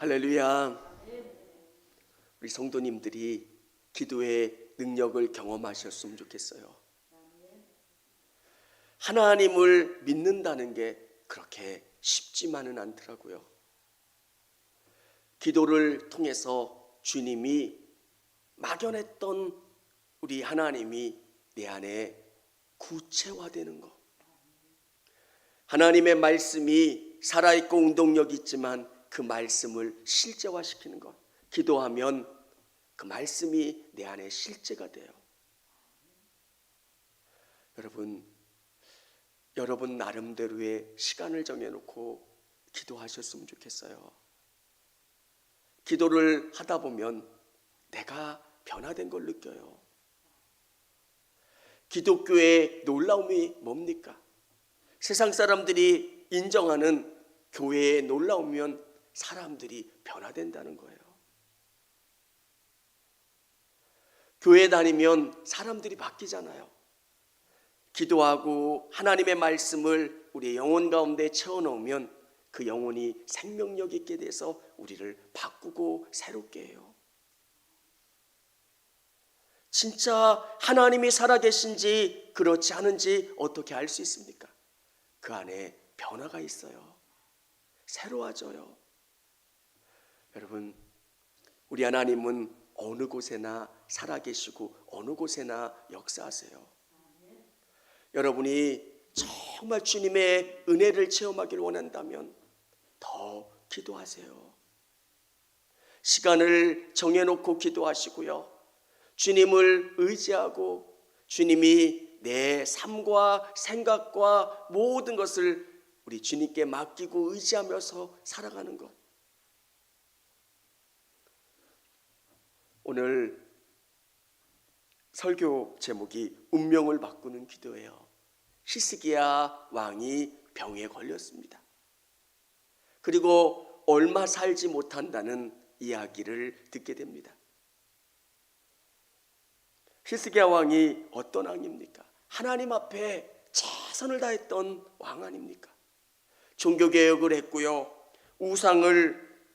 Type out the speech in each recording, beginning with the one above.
할렐루야. 우리 성도님들이 기도의 능력을 경험하셨으면 좋겠어요. 하나님을 믿는다는 게 그렇게 쉽지만은 않더라고요. 기도를 통해서 주님이 막연했던 우리 하나님이 내 안에 구체화되는 것. 하나님의 말씀이 살아있고 운동력이 있지만 그 말씀을 실제화시키는 것. 기도하면 그 말씀이 내 안에 실제가 돼요. 여러분 나름대로의 시간을 정해놓고 기도하셨으면 좋겠어요. 기도를 하다 보면 내가 변화된 걸 느껴요. 기독교의 놀라움이 뭡니까? 세상 사람들이 인정하는 교회에 놀라우면 사람들이 변화된다는 거예요. 교회 다니면 사람들이 바뀌잖아요. 기도하고 하나님의 말씀을 우리의 영혼 가운데 채워넣으면 그 영혼이 생명력 있게 돼서 우리를 바꾸고 새롭게 해요. 진짜 하나님이 살아계신지 그렇지 않은지 어떻게 알 수 있습니까? 그 안에 변화가 있어요. 새로워져요. 여러분, 우리 하나님은 어느 곳에나 살아계시고 어느 곳에나 역사하세요. 여러분이 정말 주님의 은혜를 체험하기를 원한다면 더 기도하세요. 시간을 정해놓고 기도하시고요. 주님을 의지하고 주님이 내 삶과 생각과 모든 것을 우리 주님께 맡기고 의지하면서 살아가는 것. 오늘 설교 제목이 운명을 바꾸는 기도예요. 히스기야 왕이 병에 걸렸습니다. 그리고 얼마 살지 못한다는 이야기를 듣게 됩니다. 히스기야 왕이 어떤 왕입니까? 하나님 앞에 최선을 다했던 왕 아닙니까? 종교개혁을 했고요. 우상을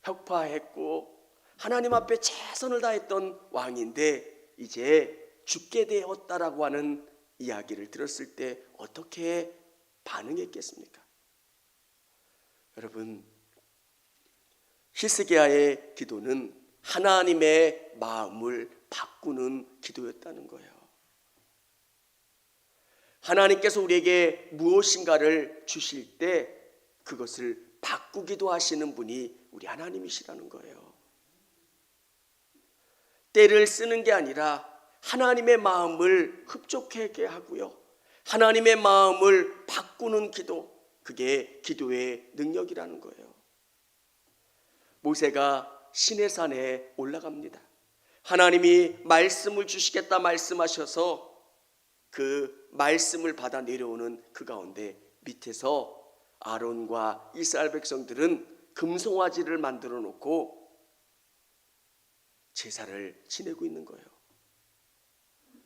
혁파했고 하나님 앞에 최선을 다했던 왕인데 이제 죽게 되었다라고 하는 이야기를 들었을 때 어떻게 반응했겠습니까? 여러분, 히스기야의 기도는 하나님의 마음을 바꾸는 기도였다는 거예요. 하나님께서 우리에게 무엇인가를 주실 때 그것을 바꾸기도 하시는 분이 우리 하나님이시라는 거예요. 때를 쓰는 게 아니라 하나님의 마음을 흡족하게 하고요. 하나님의 마음을 바꾸는 기도, 그게 기도의 능력이라는 거예요. 모세가 시내산에 올라갑니다. 하나님이 말씀을 주시겠다 말씀하셔서 그 말씀을 받아 내려오는 그 가운데 밑에서 아론과 이스라엘 백성들은 금송아지를 만들어 놓고 제사를 지내고 있는 거예요.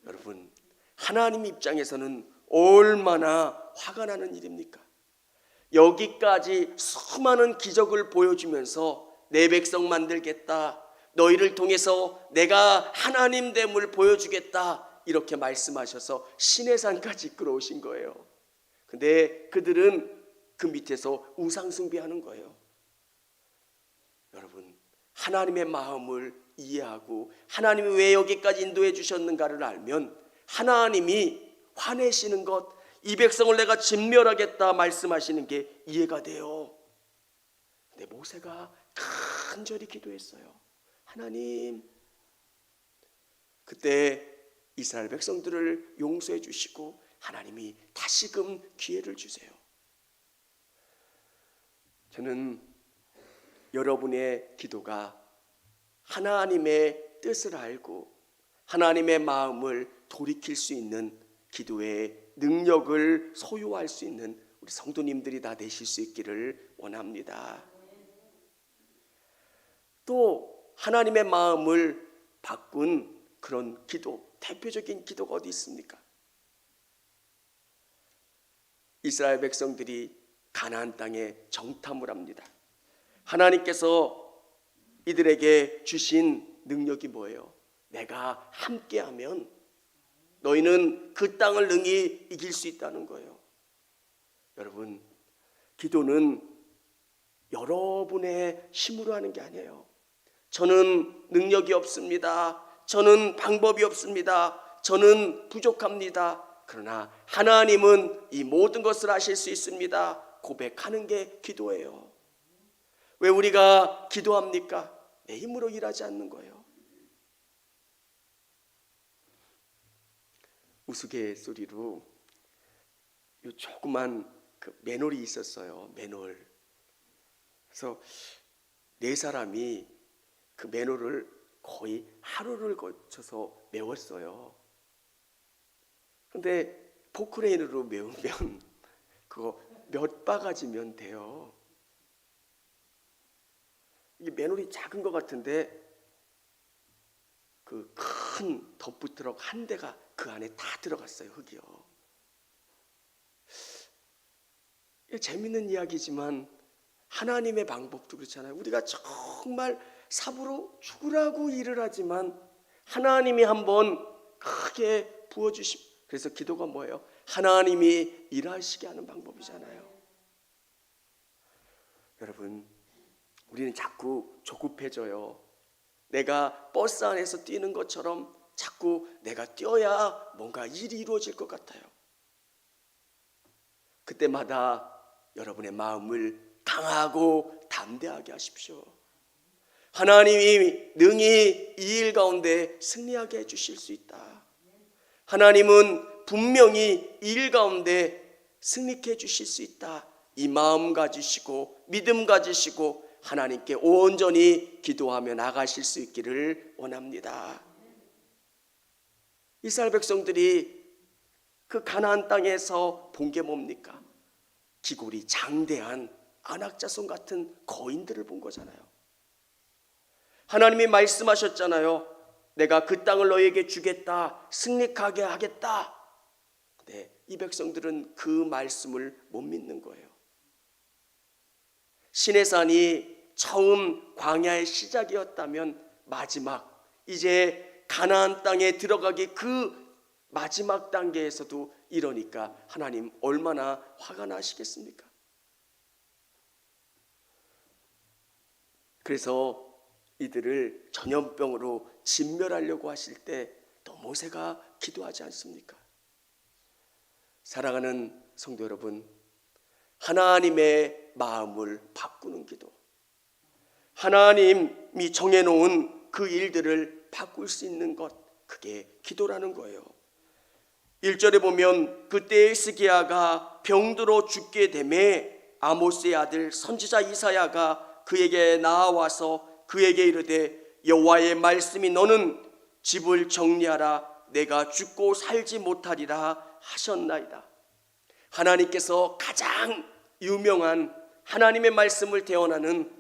여러분, 하나님 입장에서는 얼마나 화가 나는 일입니까? 여기까지 수많은 기적을 보여주면서 내 백성 만들겠다, 너희를 통해서 내가 하나님 됨을 보여주겠다 이렇게 말씀하셔서 시내산까지 이끌어오신 거예요. 근데 그들은 그 밑에서 우상 숭배하는 거예요. 여러분, 하나님의 마음을 이해하고 하나님이 왜 여기까지 인도해 주셨는가를 알면 하나님이 화내시는 것, 이 백성을 내가 진멸하겠다 말씀하시는 게 이해가 돼요. 근데 모세가 간절히 기도했어요. 하나님, 그때 이스라엘 백성들을 용서해 주시고 하나님이 다시금 기회를 주세요. 저는 여러분의 기도가 하나님의 뜻을 알고 하나님의 마음을 돌이킬 수 있는 기도의 능력을 소유할 수 있는 우리 성도님들이 다 되실 수 있기를 원합니다. 또 하나님의 마음을 바꾼 그런 기도, 대표적인 기도가 어디 있습니까? 이스라엘 백성들이 가나안 땅에 정탐을 합니다. 하나님께서 이들에게 주신 능력이 뭐예요? 내가 함께하면 너희는 그 땅을 능히 이길 수 있다는 거예요. 여러분, 기도는 여러분의 힘으로 하는 게 아니에요. 저는 능력이 없습니다. 저는 방법이 없습니다. 저는 부족합니다. 그러나 하나님은 이 모든 것을 하실 수 있습니다. 고백하는 게 기도예요. 왜 우리가 기도합니까? 내 힘으로 일하지 않는 거예요. 우스갯소리로 요 조그만 그 맨홀이 있었어요. 맨홀. 그래서 네 사람이 그 맨홀을 거의 하루를 거쳐서 메웠어요. 근데 포크레인으로 메우면 그거 몇 바가지면 돼요. 이게 맨홀이 작은 것 같은데 그 큰 덤프트럭 한 대가 그 안에 다 들어갔어요. 흙이요. 재밌는 이야기지만 하나님의 방법도 그렇잖아요. 우리가 정말 삽으로 죽으라고 일을 하지만 하나님이 한번 크게 부어주심. 그래서 기도가 뭐예요? 하나님이 일하시게 하는 방법이잖아요. 여러분, 우리는 자꾸 조급해져요. 내가 버스 안에서 뛰는 것처럼 자꾸 내가 뛰어야 뭔가 일이 이루어질 것 같아요. 그때마다 여러분의 마음을 강하고 담대하게 하십시오. 하나님이 능히 이 일 가운데 승리하게 해주실 수 있다. 하나님은 분명히 이 일 가운데 승리케 해주실 수 있다. 이 마음 가지시고 믿음 가지시고 하나님께 온전히 기도하며 나가실 수 있기를 원합니다. 이스라엘 백성들이 그 가나안 땅에서 본 게 뭡니까? 기골이 장대한 안악자손 같은 거인들을 본 거잖아요. 하나님이 말씀하셨잖아요. 내가 그 땅을 너희에게 주겠다. 승리하게 하겠다. 네, 이 백성들은 그 말씀을 못 믿는 거예요. 시내산이 처음 광야의 시작이었다면 마지막 이제 가나안 땅에 들어가기 그 마지막 단계에서도 이러니까 하나님 얼마나 화가 나시겠습니까? 그래서 이들을 전염병으로 진멸하려고 하실 때 또 모세가 기도하지 않습니까? 사랑하는 성도 여러분, 하나님의 마음을 바꾸는 기도, 하나님이 정해놓은 그 일들을 바꿀 수 있는 것, 그게 기도라는 거예요. 1절에 보면 그때 히스기야가 병들어 죽게 되매 아모스의 아들 선지자 이사야가 그에게 나와서 그에게 이르되 여호와의 말씀이 너는 집을 정리하라 내가 죽고 살지 못하리라 하셨나이다. 하나님께서 가장 유명한 하나님의 말씀을 대언하는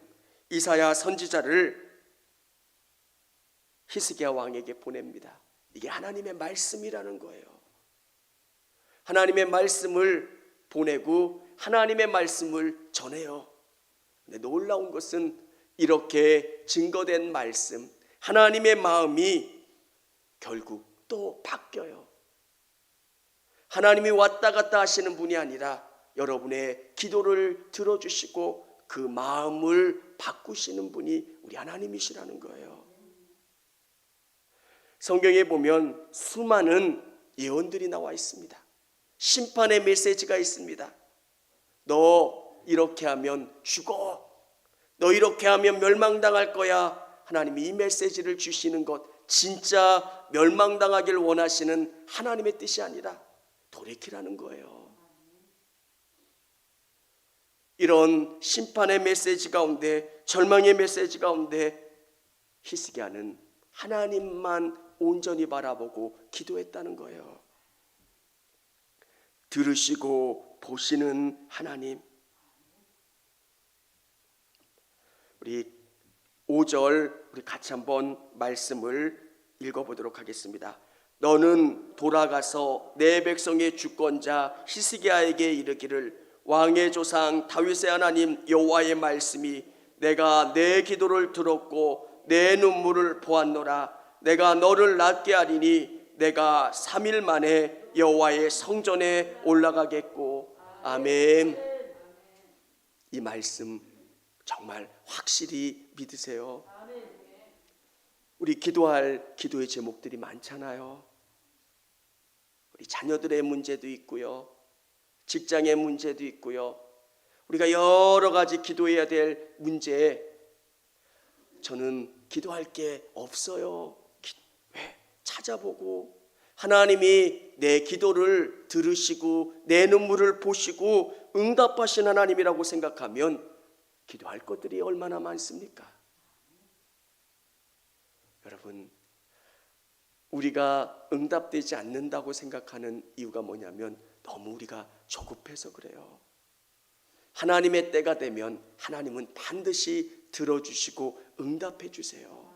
이사야 선지자를 히스기야 왕에게 보냅니다. 이게 하나님의 말씀이라는 거예요. 하나님의 말씀을 보내고 하나님의 말씀을 전해요. 근데 놀라운 것은 이렇게 증거된 말씀, 하나님의 마음이 결국 또 바뀌어요. 하나님이 왔다 갔다 하시는 분이 아니라 여러분의 기도를 들어주시고 그 마음을 바꾸시는 분이 우리 하나님이시라는 거예요. 성경에 보면 수많은 예언들이 나와 있습니다. 심판의 메시지가 있습니다. 너 이렇게 하면 죽어. 너 이렇게 하면 멸망당할 거야. 하나님이 이 메시지를 주시는 것, 진짜 멸망당하기를 원하시는 하나님의 뜻이 아니라 돌이키라는 거예요. 이런 심판의 메시지 가운데, 절망의 메시지 가운데 히스기야는 하나님만 온전히 바라보고 기도했다는 거예요. 들으시고 보시는 하나님. 우리 5절 우리 같이 한번 말씀을 읽어보도록 하겠습니다. 너는 돌아가서 내 백성의 주권자 히스기야에게 이르기를 왕의 조상 다윗의 하나님 여호와의 말씀이 내가 내 기도를 들었고 내 눈물을 보았노라. 내가 너를 낫게 하리니 내가 3일 만에 여호와의 성전에 올라가겠고. 아멘. 이 말씀 정말 확실히 믿으세요. 우리 기도할 기도의 제목들이 많잖아요. 우리 자녀들의 문제도 있고요, 직장의 문제도 있고요, 우리가 여러 가지 기도해야 될 문제에 저는 기도할 게 없어요. 왜? 찾아보고 하나님이 내 기도를 들으시고 내 눈물을 보시고 응답하신 하나님이라고 생각하면 기도할 것들이 얼마나 많습니까? 여러분, 우리가 응답되지 않는다고 생각하는 이유가 뭐냐면 너무 우리가 조급해서 그래요. 하나님의 때가 되면 하나님은 반드시 들어주시고 응답해 주세요.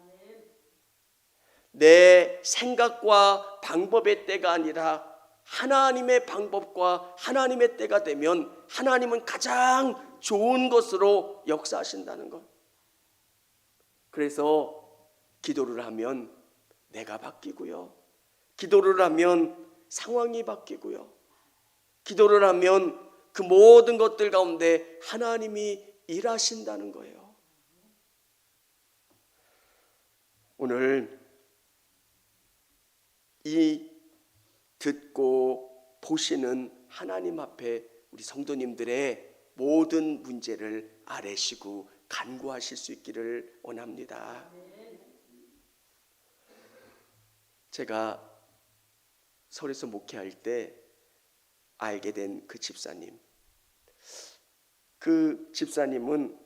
내 생각과 방법의 때가 아니라 하나님의 방법과 하나님의 때가 되면 하나님은 가장 좋은 것으로 역사하신다는 것. 그래서 기도를 하면 내가 바뀌고요, 기도를 하면 상황이 바뀌고요, 기도를 하면 그 모든 것들 가운데 하나님이 일하신다는 거예요. 오늘 이 듣고 보시는 하나님 앞에 우리 성도님들의 모든 문제를 아뢰시고 간구하실 수 있기를 원합니다. 제가 서울에서 목회할 때 알게 된 그 집사님, 그 집사님은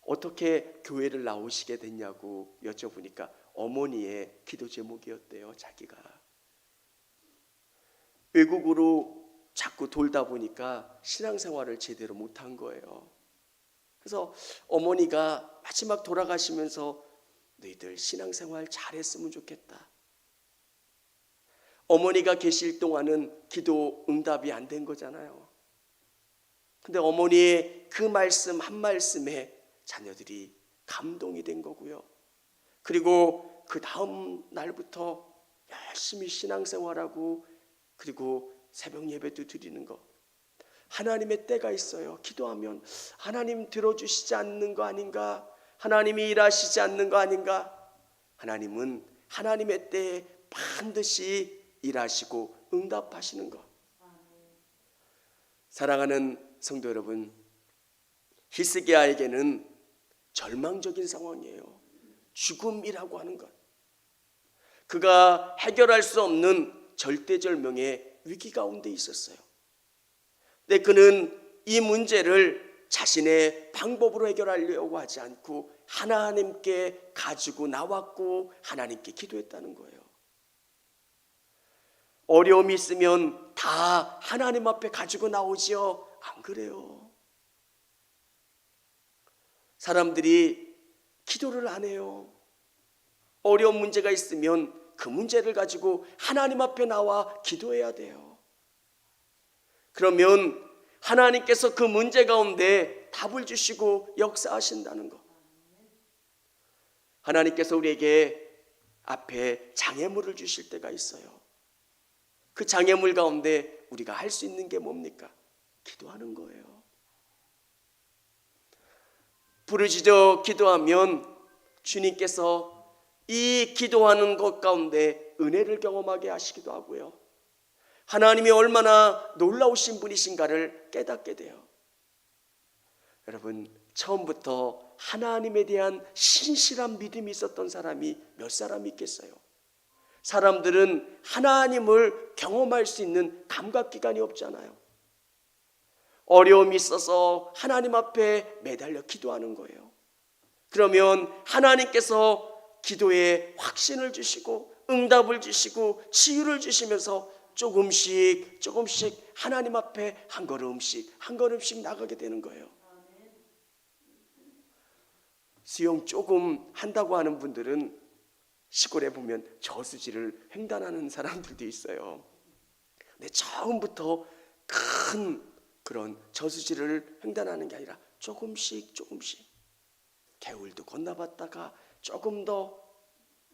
어떻게 교회를 나오시게 됐냐고 여쭤보니까 어머니의 기도 제목이었대요. 자기가 외국으로 자꾸 돌다 보니까 신앙생활을 제대로 못한 거예요. 그래서 어머니가 마지막 돌아가시면서 너희들 신앙생활 잘했으면 좋겠다. 어머니가 계실 동안은 기도 응답이 안 된 거잖아요. 근데 어머니의 그 말씀 한 말씀에 자녀들이 감동이 된 거고요. 그리고 그 다음 날부터 열심히 신앙생활하고 그리고 새벽 예배도 드리는 거. 하나님의 때가 있어요. 기도하면 하나님 들어주시지 않는 거 아닌가? 하나님이 일하시지 않는 거 아닌가? 하나님은 하나님의 때에 반드시 일하시고 응답하시는 것. 사랑하는 성도 여러분, 히스기야에게는 절망적인 상황이에요. 죽음이라고 하는 것. 그가 해결할 수 없는 절대절명의 위기 가운데 있었어요. 근데 그는 이 문제를 자신의 방법으로 해결하려고 하지 않고 하나님께 가지고 나왔고 하나님께 기도했다는 거예요. 어려움이 있으면 다 하나님 앞에 가지고 나오지요? 안 그래요. 사람들이 기도를 안 해요. 어려운 문제가 있으면 그 문제를 가지고 하나님 앞에 나와 기도해야 돼요. 그러면 하나님께서 그 문제 가운데 답을 주시고 역사하신다는 것. 하나님께서 우리에게 앞에 장애물을 주실 때가 있어요. 그 장애물 가운데 우리가 할 수 있는 게 뭡니까? 기도하는 거예요. 부르짖어 기도하면 주님께서 이 기도하는 것 가운데 은혜를 경험하게 하시기도 하고요, 하나님이 얼마나 놀라우신 분이신가를 깨닫게 돼요. 여러분, 처음부터 하나님에 대한 신실한 믿음이 있었던 사람이 몇 사람 있겠어요? 사람들은 하나님을 경험할 수 있는 감각기관이 없잖아요. 어려움이 있어서 하나님 앞에 매달려 기도하는 거예요. 그러면 하나님께서 기도에 확신을 주시고 응답을 주시고 치유를 주시면서 조금씩 하나님 앞에 한 걸음씩 나가게 되는 거예요. 수영 조금 한다고 하는 분들은 시골에 보면 저수지를 횡단하는 사람들도 있어요. 근데 처음부터 큰 그런 저수지를 횡단하는 게 아니라 조금씩 개울도 건너봤다가 조금 더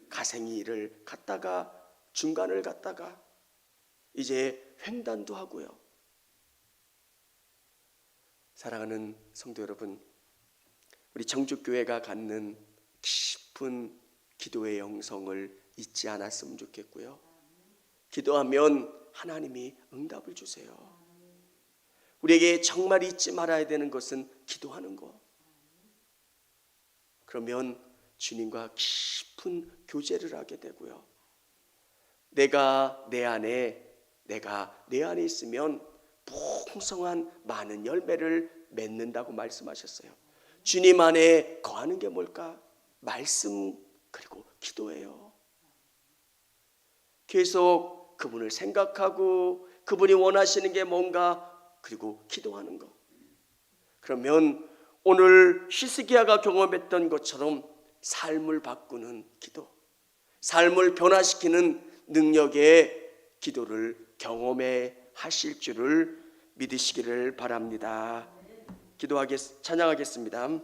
가생이를 갔다가 중간을 갔다가 이제 횡단도 하고요. 사랑하는 성도 여러분, 우리 청주교회가 갖는 깊은 기도의 영성을 잊지 않았으면 좋겠고요. 기도하면 하나님이 응답을 주세요. 우리에게 정말 잊지 말아야 되는 것은 기도하는 것. 그러면 주님과 깊은 교제를 하게 되고요. 내가 내 안에 있으면 풍성한 많은 열매를 맺는다고 말씀하셨어요. 주님 안에 거하는 게 뭘까? 말씀 그리고 기도예요. 계속 그분을 생각하고 그분이 원하시는 게 뭔가 그리고 기도하는 것. 그러면 오늘 히스기야가 경험했던 것처럼 삶을 바꾸는 기도, 삶을 변화시키는 능력의 기도를 경험해 하실 줄을 믿으시기를 바랍니다. 찬양하겠습니다.